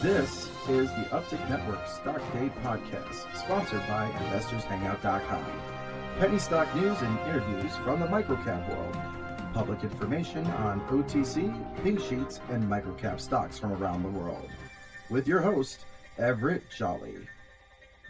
This is the Uptick Network Stock Day Podcast, sponsored by InvestorsHangout.com. Penny stock news and interviews from the microcap world. Public information on OTC, pink sheets, and microcap stocks from around the world. With your host, Everett Jolly.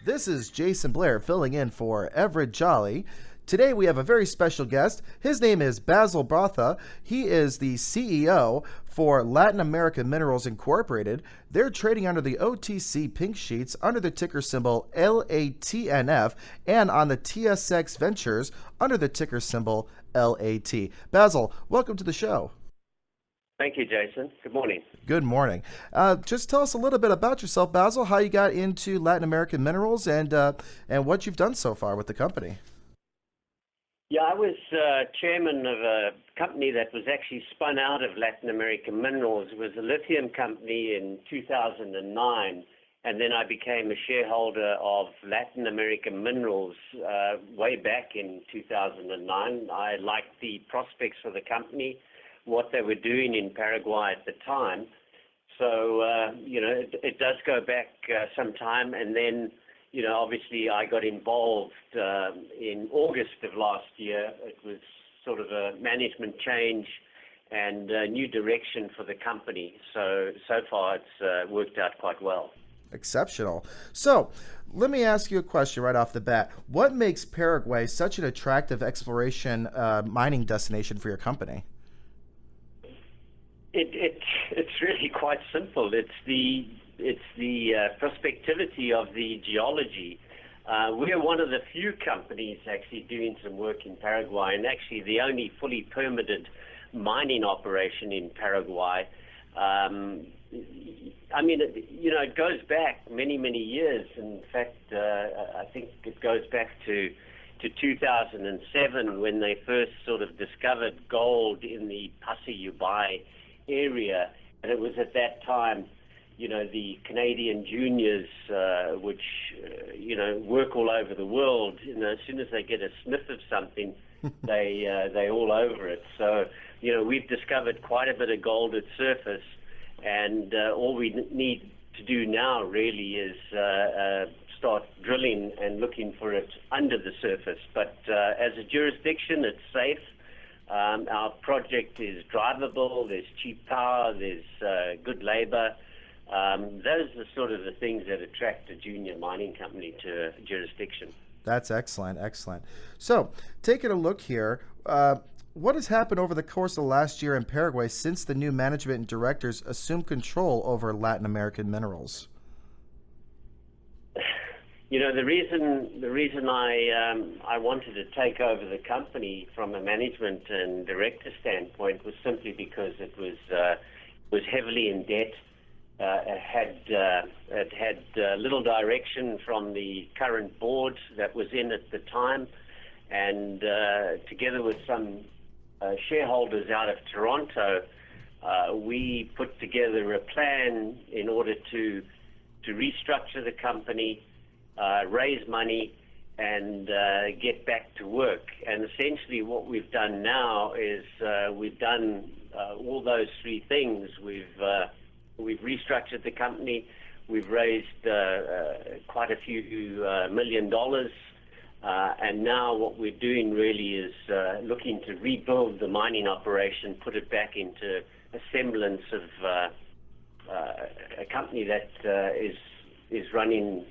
This is Jasyn Blair filling in for Everett Jolly. Today we have a very special guest. His name is Basil Botha. He is the CEO for Latin American Minerals Incorporated. They're trading under the OTC pink sheets under the ticker symbol LATNF and on the TSX Ventures under the ticker symbol LAT. Basil, welcome to the show. Thank you, Jason. Good morning. Good morning. Just tell us a little bit about yourself, Basil, how you got into Latin American Minerals and what you've done so far with the company. Yeah, I was chairman of a company that was actually spun out of Latin American Minerals. It was a lithium company in 2009, and then I became a shareholder of Latin American Minerals way back in 2009. I liked the prospects for the company, what they were doing in Paraguay at the time. So, it does go back some time, and then obviously I got involved in August of last year. It was sort of a management change and a new direction for the company. So far it's worked out quite well. Exceptional. So let me ask you a question right off the bat. What makes Paraguay such an attractive exploration mining destination for your company? It's really quite simple. It's the prospectivity of the geology. We are one of the few companies actually doing some work in Paraguay, and actually the only fully permitted mining operation in Paraguay. It goes back many, many years. In fact, I think it goes back to 2007 when they first sort of discovered gold in the Basils area, and it was at that time the Canadian juniors, which, work all over the world, as soon as they get a sniff of something, they all over it. So, we've discovered quite a bit of gold at surface, and all we need to do now really is start drilling and looking for it under the surface. But as a jurisdiction, it's safe. Our project is drivable, there's cheap power, there's good labor. Those are sort of the things that attract a junior mining company to a jurisdiction. That's excellent, excellent. So, taking a look here, what has happened over the course of the last year in Paraguay since the new management and directors assumed control over Latin American Minerals? The reason I wanted to take over the company from a management and director standpoint was simply because it was heavily in debt. It had little direction from the current board that was in at the time, and together with some shareholders out of Toronto, we put together a plan in order to restructure the company, raise money, and get back to work. And essentially what we've done now is we've done all those three things. We've restructured the company. We've raised quite a few $1 million. And now what we're doing really is looking to rebuild the mining operation, put it back into a semblance of a company that is running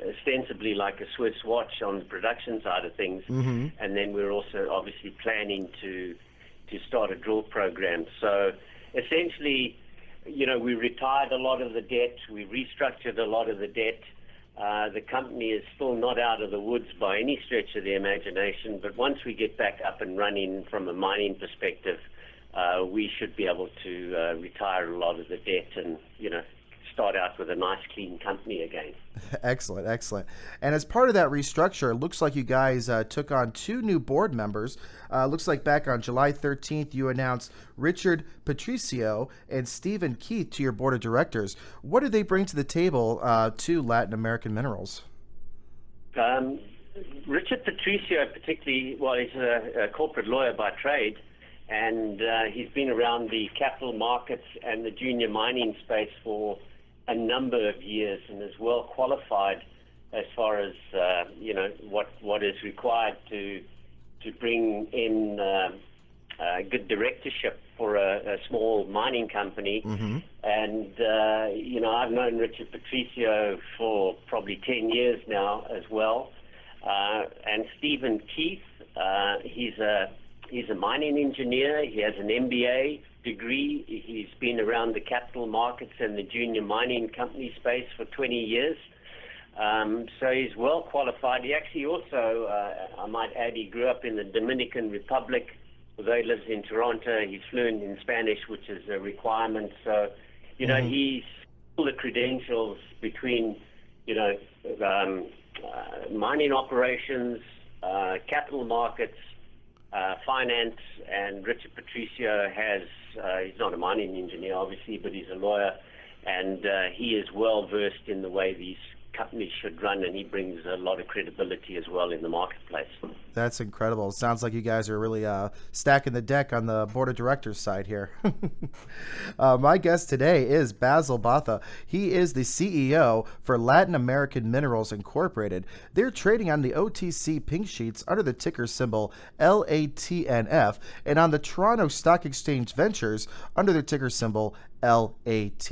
ostensibly like a Swiss watch on the production side of things. Mm-hmm. And then we're also obviously planning to start a drill program. So essentially, we retired a lot of the debt. We restructured a lot of the debt. The company is still not out of the woods by any stretch of the imagination, but once we get back up and running from a mining perspective, we should be able to retire a lot of the debt and, start out with a nice, clean company again. Excellent, excellent. And as part of that restructure, it looks like you guys took on two new board members. Looks like back on July 13th, you announced Richard Patricio and Stephen Keith to your board of directors. What do they bring to the table to Latin American Minerals? Richard Patricio particularly, well, he's a corporate lawyer by trade, and he's been around the capital markets and the junior mining space for a number of years and is well qualified as far as what is required to bring in good directorship for a small mining company. Mm-hmm. And I've known Richard Patricio for probably 10 years now as well. And Stephen Keith, he's a mining engineer. He has an MBA degree. He's been around the capital markets and the junior mining company space for 20 years. So he's well qualified. He actually also, I might add, he grew up in the Dominican Republic. Although he lives in Toronto, he's fluent in Spanish, which is a requirement. So, he's all the credentials between, mining operations, capital markets, finance, and Richard Patricio he's not a mining engineer, obviously, but he's a lawyer, and he is well versed in the way these companies should run, and he brings a lot of credibility as well in the marketplace. That's incredible. Sounds like you guys are really stacking the deck on the board of directors side here. My guest today is Basil Botha. He is the CEO for Latin American Minerals Incorporated. They're trading on the OTC pink sheets under the ticker symbol LATNF and on the Toronto Stock Exchange Ventures under the ticker symbol LAT.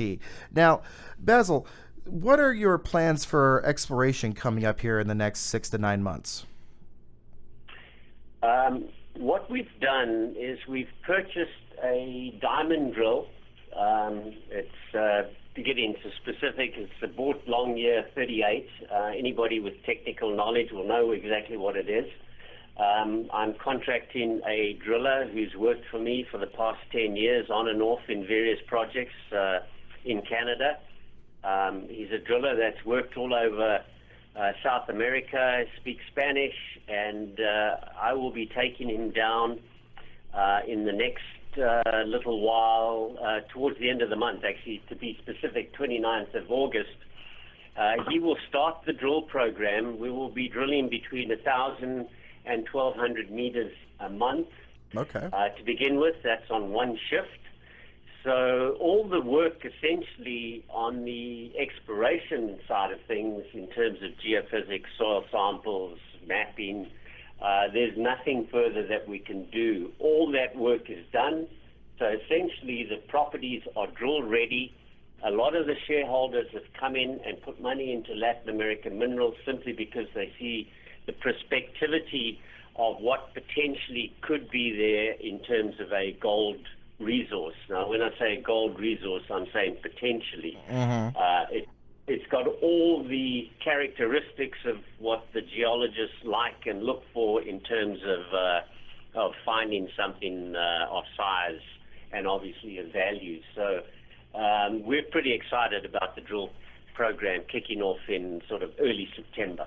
Now, Basil, what are your plans for exploration coming up here in the next 6 to 9 months? What we've done is we've purchased a diamond drill. It's to get into specific, it's the Boort Longyear 38. Anybody with technical knowledge will know exactly what it is. I'm contracting a driller who's worked for me for the past 10 years on and off in various projects in Canada. He's a driller that's worked all over South America, speaks Spanish, and I will be taking him down in the next little while, towards the end of the month, actually, to be specific, 29th of August. He will start the drill program. We will be drilling between 1,000 and 1,200 meters a month. Okay. To begin with, that's on one shift. So all the work essentially on the exploration side of things in terms of geophysics, soil samples, mapping, there's nothing further that we can do. All that work is done. So essentially the properties are drill ready. A lot of the shareholders have come in and put money into Latin American Minerals simply because they see the prospectivity of what potentially could be there in terms of a gold resource. Now, when I say gold resource, I'm saying potentially. Mm-hmm. It's got all the characteristics of what the geologists like and look for in terms of finding something of size and obviously of value. So we're pretty excited about the drill program kicking off in sort of early September.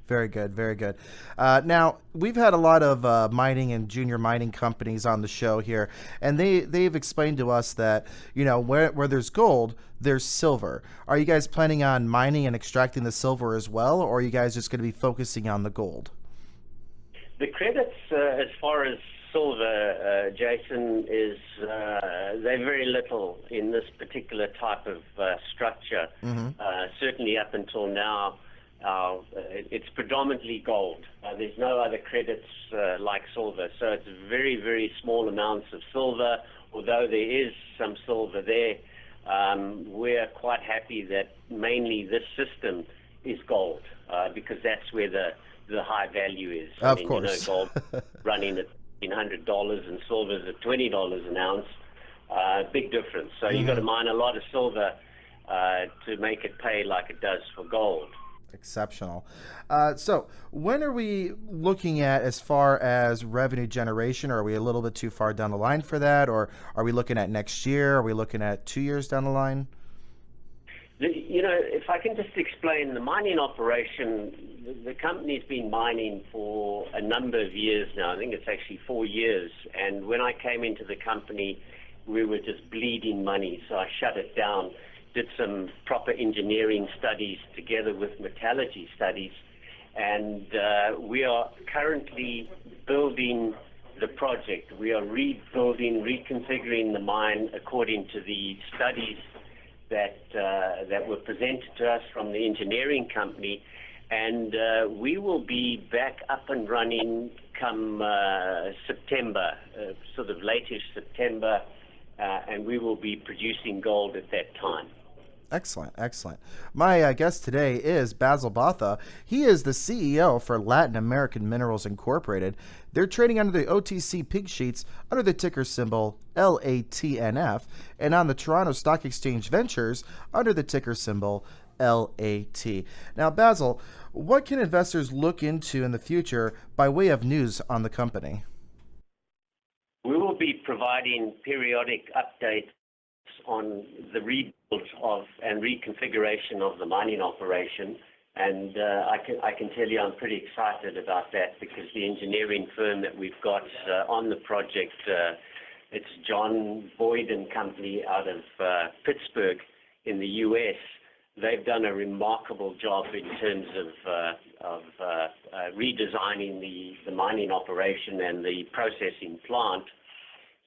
Very good, very good. Now, we've had a lot of mining and junior mining companies on the show here, and they've explained to us that, where there's gold, there's silver. Are you guys planning on mining and extracting the silver as well, or are you guys just going to be focusing on the gold? The credits, as far as silver, Jasyn, is they're very little in this particular type of structure. Mm-hmm. Certainly up until now, it's predominantly gold. There's no other credits like silver. So it's very, very small amounts of silver. Although there is some silver there, we're quite happy that mainly this system is gold because that's where the high value is. Of course. Gold running at $1,500 and silver's at $20 an ounce. Big difference. So you've got to mine a lot of silver to make it pay like it does for gold. Exceptional. So when are we looking at as far as revenue generation? Are we a little bit too far down the line for that? Or are we looking at next year? Are we looking at 2 years down the line? If I can just explain, the mining operation, the company's been mining for a number of years now. I think it's actually 4 years. And when I came into the company, we were just bleeding money. So I shut it down. Did some proper engineering studies together with metallurgy studies, and we are currently building the project. We are rebuilding, reconfiguring the mine according to the studies that were presented to us from the engineering company, and we will be back up and running come September, sort of late-ish September, and we will be producing gold at that time. Excellent, excellent. My guest today is Basil Botha. He is the CEO for Latin American Minerals Incorporated. They're trading under the OTC pink sheets under the ticker symbol LATNF, and on the Toronto Stock Exchange Ventures under the ticker symbol LAT. Now, Basil, what can investors look into in the future by way of news on the company? We will be providing periodic updates on the rebuild of and reconfiguration of the mining operation, and I can tell you I'm pretty excited about that, because the engineering firm that we've got on the project, it's John Boyd and Company out of Pittsburgh in the U.S. They've done a remarkable job in terms of redesigning the mining operation and the processing plant.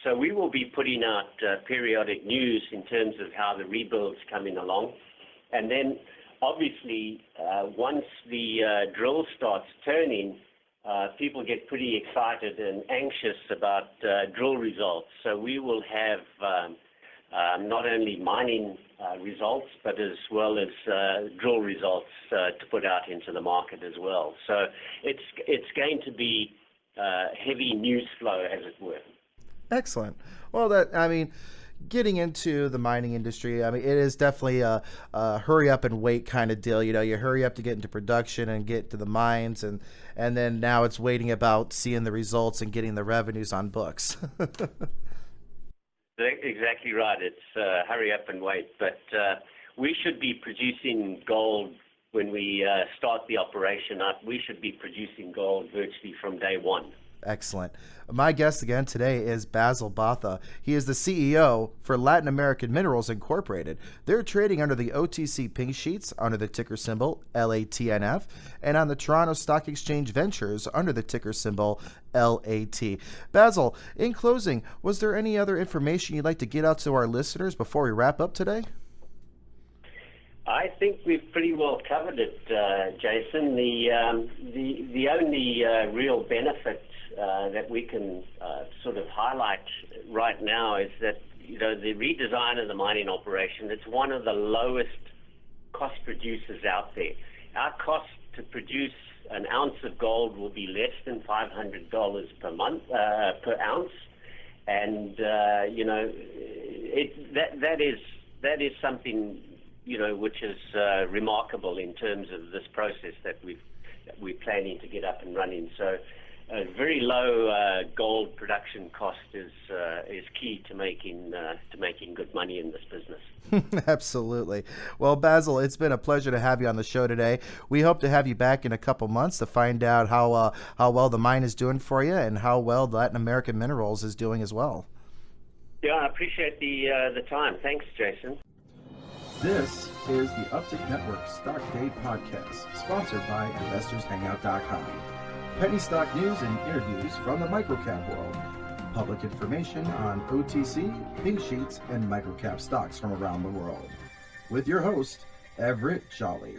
So we will be putting out periodic news in terms of how the rebuild's coming along. And then, obviously, once the drill starts turning, people get pretty excited and anxious about drill results. So we will have not only mining results, but as well as drill results to put out into the market as well. So it's going to be heavy news flow, as it were. Excellent. Well, getting into the mining industry, it is definitely a hurry up and wait kind of deal. You hurry up to get into production and get to the mines, and then now it's waiting about seeing the results and getting the revenues on books. Exactly right. It's hurry up and wait. But we should be producing gold when we start the operation up. We should be producing gold virtually from day one. Excellent. My guest again today is Basil Botha. He is the CEO for Latin American Minerals Incorporated. They're trading under the OTC pink sheets under the ticker symbol LATNF, and on the Toronto Stock Exchange Ventures under the ticker symbol LAT. Basil, in closing, was there any other information you'd like to get out to our listeners before we wrap up today? I think we've pretty well covered it, Jasyn. The only real benefit that we can sort of highlight right now is that the redesign of the mining operation, it's one of the lowest cost producers out there. Our cost to produce an ounce of gold will be less than $500 per ounce, and that is something which is remarkable in terms of this process that we're planning to get up and running. So a very low gold production cost is key to making good money in this business. Absolutely. Well, Basil, it's been a pleasure to have you on the show today. We hope to have you back in a couple months to find out how well the mine is doing for you and how well Latin American Minerals is doing as well. Yeah, I appreciate the time. Thanks, Jasyn. This is the Uptick Network Stock Day Podcast, sponsored by InvestorsHangout.com. Penny stock news and interviews from the microcap world. Public information on OTC, pink sheets, and microcap stocks from around the world. With your host, Everett Jolly.